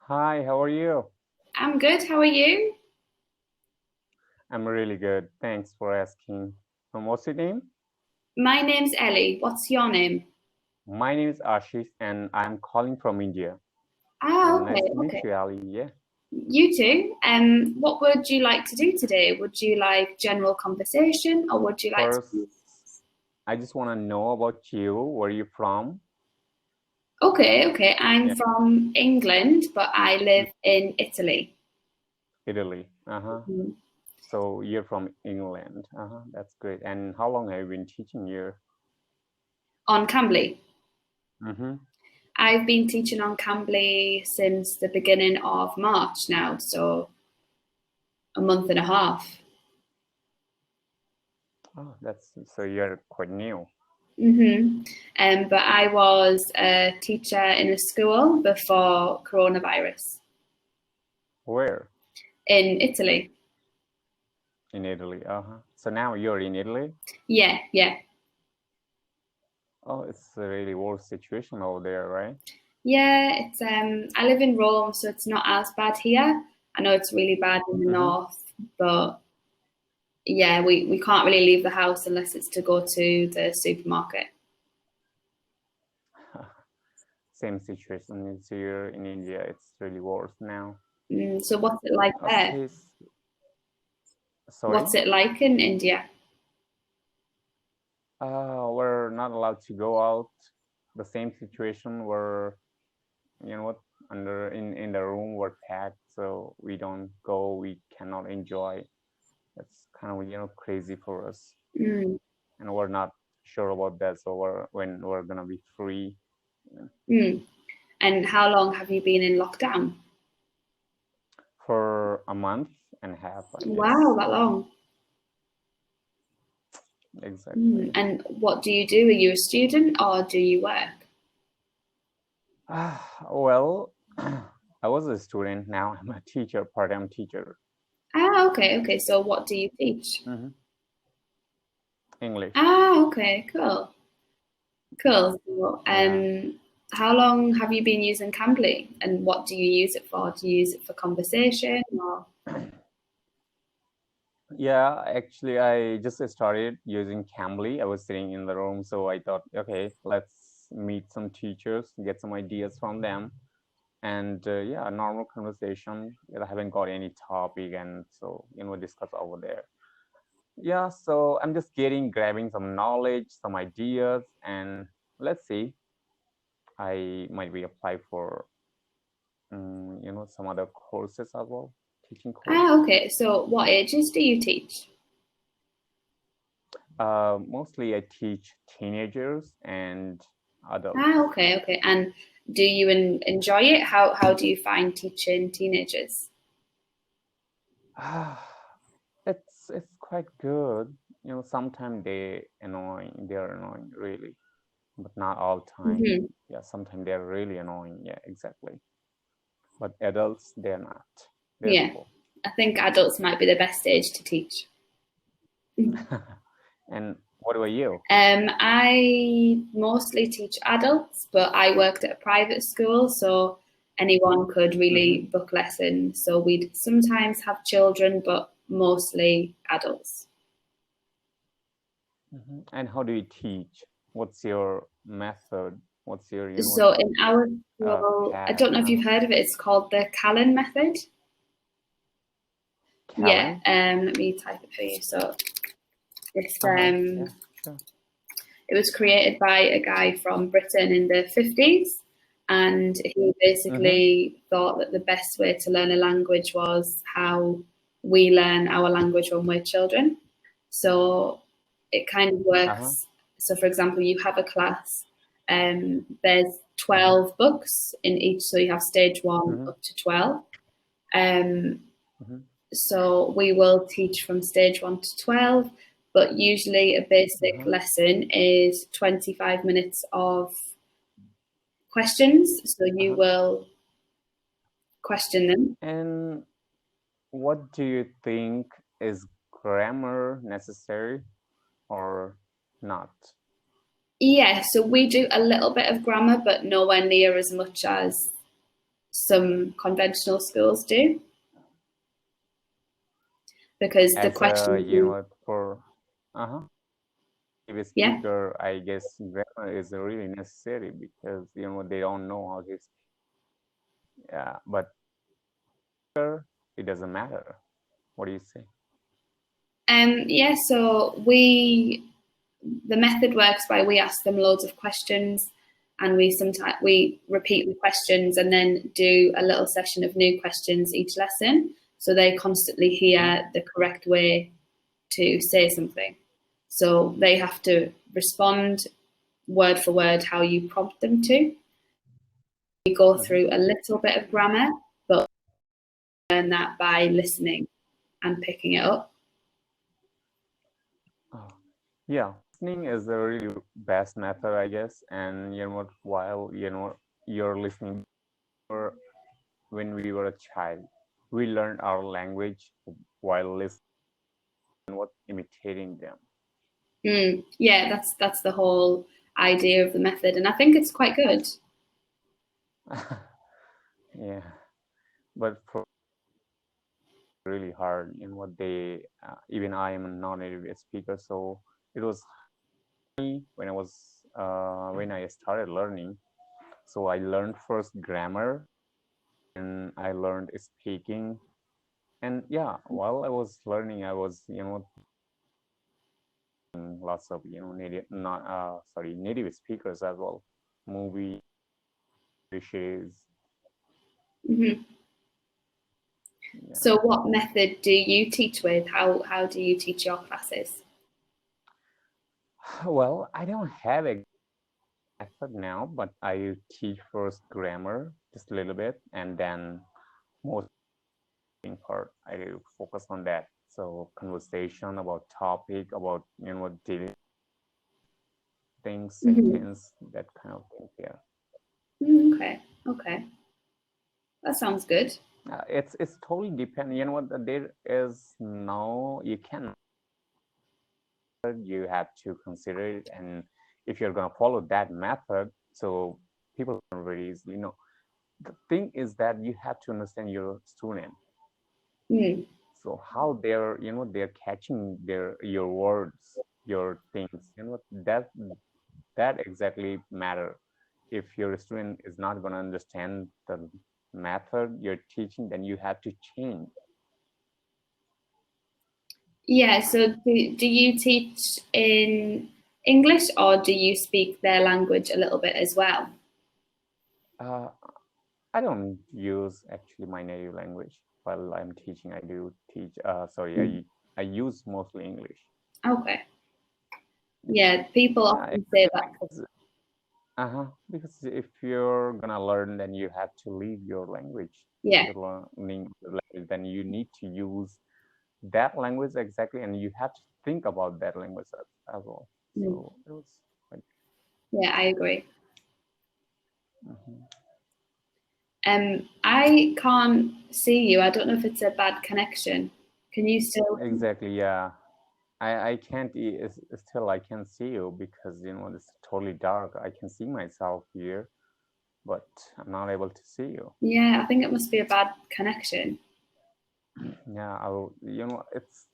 Hi, how are you? I'm good. How are you? I'm really good. Thanks for asking. What's your name? My name's Ellie. What's your name? My name is Ashish and I'm calling from India. Ah, And okay, nice to meet okay. you, Ali. Yeah. You too. What would you like to do today? Would you like general conversation or would you like First, to? I just want to know about you. Where are you from? Okay, okay. I'm Yeah, from England, but I live in Italy. Italy. Uh-huh. Mhm. So you're from England. Uh-huh. That's great. And how long have you been teaching here? On Cambly. Mm-hmm. I've been teaching on Cambly since the beginning of March now, so a month and a half. Oh, that's so you're quite new. hmm but I was a teacher in a school before coronavirus Where? in Italy. In Italy. Uh-huh. So now you're in Italy? Yeah, yeah, Oh, it's a really worse situation over there, right? yeah. It's I live in Rome, so it's not as bad here. I know it's really bad in the Mm-hmm. north, but yeah, we can't really leave the house unless it's to go to the supermarket. Same situation is here in India. It's really worse now. So what's it like there? Okay, sorry. What's it like in India? We're not allowed to go out. The same situation where you know what in the room we're packed, so we don't go. We cannot enjoy. It's kind of crazy for us, Mm, and we're not sure about that. So when we're gonna be free mm. And how long have you been in lockdown? for a month and a half, I Wow, guess. that long. Exactly. And what do you do? Are you a student or do you work? Well, I was a student. Now I'm a teacher, part-time teacher. Ah, okay, okay. So what do you teach? Hmm. English. Ah, okay, cool, cool. So, Yeah. how long have you been using Cambly, and what do you use it for? Do you use it for conversation or? Yeah, actually, I just started using Cambly. I was sitting in the room, so I thought, okay, let's meet some teachers, get some ideas from them, and yeah, a normal conversation. I haven't got any topic, and so discuss over there. Yeah, so I'm just grabbing some knowledge, some ideas, and let's see. I might be apply for some other courses as well, teaching course. Ah, okay. So what ages do you teach? Mostly I teach teenagers and Ah, adults. okay, okay. And do you enjoy it? How do you find teaching teenagers? It's quite good. Sometimes they're annoying really, but not all time. hmm Yeah, sometimes they're really annoying. Yeah, exactly. But adults, they're not. They're Yeah, cool. I think adults might be the best age to teach. And what about you? I mostly teach adults, but I worked at a private school, so anyone could Mm-hmm. really book lessons. So we'd sometimes have children, but mostly adults. Mm-hmm. And how do you teach? What's your method? What's your So in our school, I path? don't know if you've heard of it, it's called the Callan method. Yeah, Callan? let me type it for you. So it's Uh-huh. Yeah, sure. it was created by a guy from Britain in the 50s, and he Mm-hmm. basically thought that the best way to learn a language was how we learn our language when we're children. So it kind of Uh-huh. works. So, for example, you have a class, there's Mm-hmm. 12 books in each, so you have stage one Mm-hmm. up to 12. Um, Mm-hmm. so we will teach from stage one to 12, but usually a basic Uh-huh. lesson is 25 minutes of questions. So you Uh-huh. will question them. And what do you think, is grammar necessary or not? Yeah, so we do a little bit of grammar, but nowhere near as much as some conventional schools do, because the As questions, for native yeah. speaker, I guess grammar is really necessary because they don't know how to speak. Yeah, but it doesn't matter. What do you say? Yeah, so the method works by we ask them loads of questions, and we repeat the questions and then do a little session of new questions each lesson, so they constantly hear the correct way to say something. So they have to respond word for word how you prompt them to. We go through a little bit of grammar, but learn that by listening and picking it up. Yeah, listening is the really best method, I guess. And while you're listening, when we were a child, we learned our language while listening and imitating them. Yeah, that's the whole idea of the method, and I think it's quite good. Yeah, but for really hard even I am a non-native speaker, so it was when I started learning. So I learned first grammar, and I learned speaking, and yeah, while I was learning, I was lots of native speakers as well, movie dishes. Mm-hmm. Yeah. So what method do you teach with? How do you teach your classes? Well, I don't have a method now, but I teach first grammar just a little bit, and then most part I focus on that. So conversation about topic, about daily things, sentence, that kind of thing. Yeah. Okay, that sounds good. It's totally dependent. There is no, you have to consider it, and if you're gonna follow that method, so people don't really easily know. The thing is that you have to understand your student. So how they're catching your words, your things, that exactly matter. If your student is not going to understand the method you're teaching, then you have to change. Yeah, so do you teach in English, or do you speak their language a little bit as well? I don't use actually my native language while I'm teaching. I do teach, I use mostly English. Okay. Yeah, people often say that. Because if you're gonna learn, then you have to leave your language. Yeah. If you're learning the language, then you need to use that language exactly, and you have to think about that language as well. So it was like, yeah, I agree. I can't see you. I don't know if it's a bad connection. Can you still? Exactly, yeah. I can't still I can't see you because it's totally dark. I can see myself here, but I'm not able to see you. Yeah, I think it must be a bad connection. Yeah, it's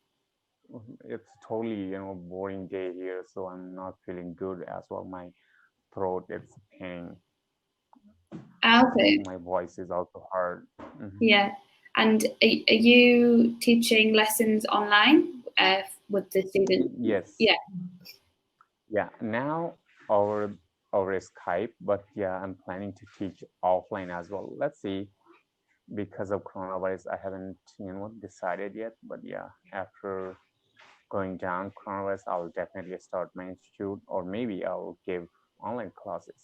totally boring day here, so I'm not feeling good as well. My throat is pain. Okay. My voice is also hard. Yeah, and are you teaching lessons online with the students? Yes. Yeah. Now over Skype, but yeah, I'm planning to teach offline as well. Let's see. Because of coronavirus, I haven't decided yet. But yeah, after going down coronavirus, I'll definitely start my institute, or maybe I'll give online classes.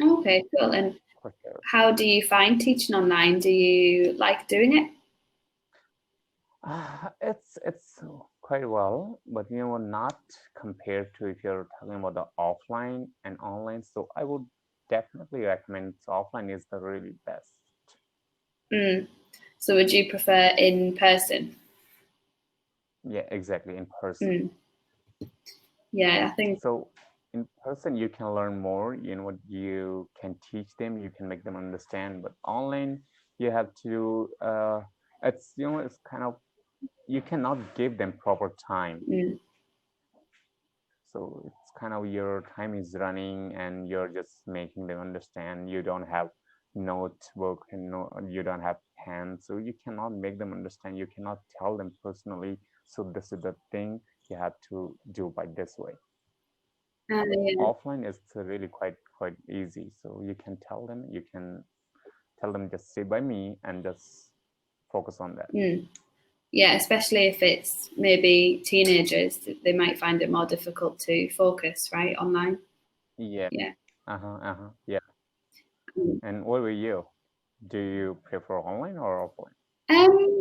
Okay, cool. And for sure. How do you find teaching online? Do you like doing it? It's quite well, but not compared to if you're talking about the offline and online. So I would definitely recommend offline is the really best. So would you prefer in person? Yeah, exactly, in person. Yeah, I think so. in person you can learn more, what you can teach them, you can make them understand, but online you have to it's it's kind of, you cannot give them proper time. So it's kind of, your time is running and you're just making them understand. You don't have notebook and you don't have pen, so you cannot make them understand. You cannot tell them personally, so this is the thing you have to do by this way. Offline is really quite easy, so you can tell them just sit by me and just focus on that. Yeah, especially if it's maybe teenagers, they might find it more difficult to focus, right, online. Yeah. Yeah. Yeah. And what about you? Do you prefer online or offline?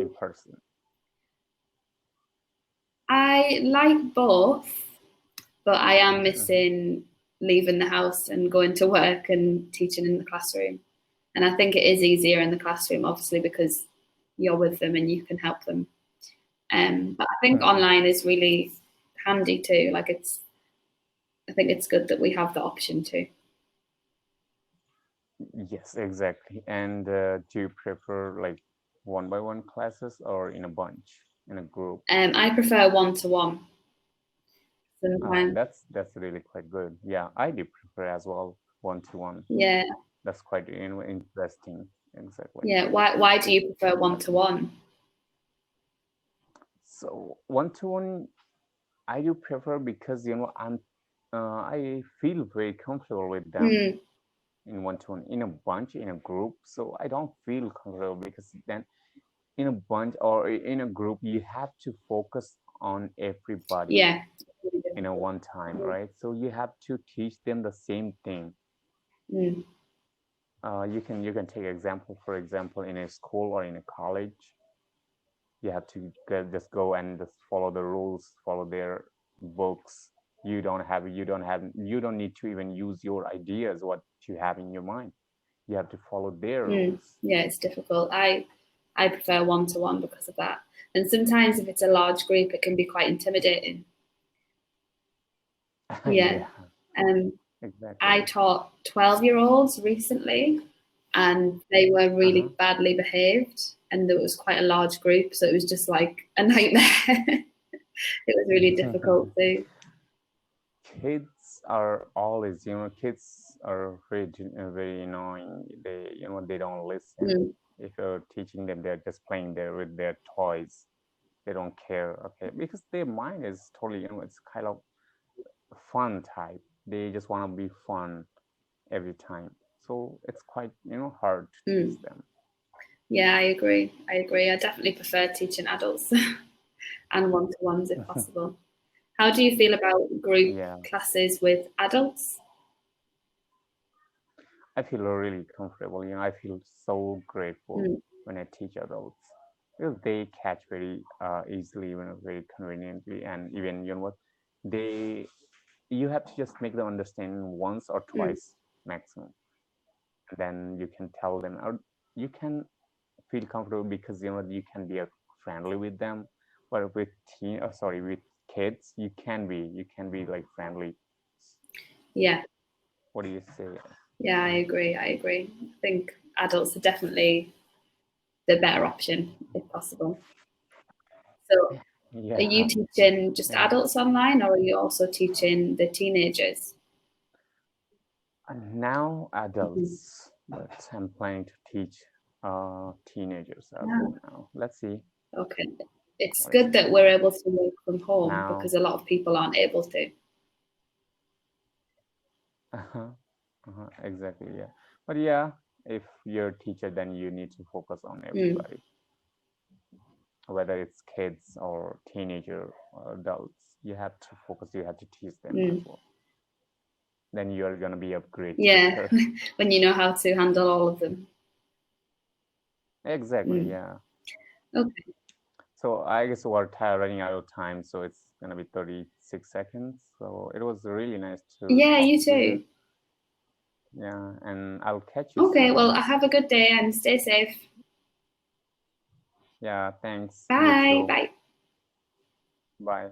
In person? I like both, but I am missing leaving the house and going to work and teaching in the classroom. And I think it is easier in the classroom, obviously, because you're with them and you can help them. But I think online is really handy too. Like I think it's good that we have the option too. Yes, exactly. And do you prefer like one-by-one classes or in a bunch, in a group? I prefer one-to-one. That's really quite good. Yeah, I do prefer as well one-to-one. Yeah. That's quite interesting. Exactly. Yeah. Why do you prefer one-to-one? So one-to-one, I do prefer because I feel very comfortable with them in one-to-one. In a bunch, in a group, so I don't feel comfortable, because then in a bunch or in a group you have to focus on everybody. Yeah. In a one time, right? So you have to teach them the same thing. You can take example, for example, in a school or in a college, you have to just go and just follow the rules, follow their books. You don't need to even use your ideas, what you have in your mind. You have to follow their rules. Yeah, it's difficult. I prefer one-to-one because of that. And sometimes if it's a large group, it can be quite intimidating. Yeah. Exactly. I taught 12-year-olds recently, and they were really badly behaved, and there was quite a large group, so it was just like a nightmare. It was really difficult too. Kids are always, kids are very annoying. They don't listen. If you're teaching them, they're just playing there with their toys. They don't care, okay, because their mind is totally, it's kind of fun type. They just want to be fun every time. So it's quite, hard to teach them. Yeah, I agree. I definitely prefer teaching adults and one-to-ones if possible. How do you feel about group classes with adults? I feel really comfortable. I feel so grateful when I teach adults, because they catch very easily, very conveniently, and even you have to just make them understand once or twice maximum, and then you can tell them, or you can feel comfortable, because you can be friendly with them. But with with kids, you can be like friendly. Yeah. What do you say? Yeah, I agree. I think adults are definitely the better option if possible. So are you teaching just adults online, or are you also teaching the teenagers? Now adults, but I'm planning to teach teenagers as well now. Let's see. Okay. It's good that we're able to work from home because a lot of people aren't able to. Exactly, yeah. But yeah, if you're a teacher, then you need to focus on everybody. Whether it's kids or teenager or adults, you have to focus, you have to teach them as well. Then you're going to be a great teacher. When you know how to handle all of them. Exactly, yeah. Okay. So I guess we're running out of time, so it's going to be 36 seconds. So it was really nice to talk you too. You. Yeah, and I'll catch you Okay, soon. well, have a good day and stay safe. Yeah, thanks. Bye. Bye. Bye.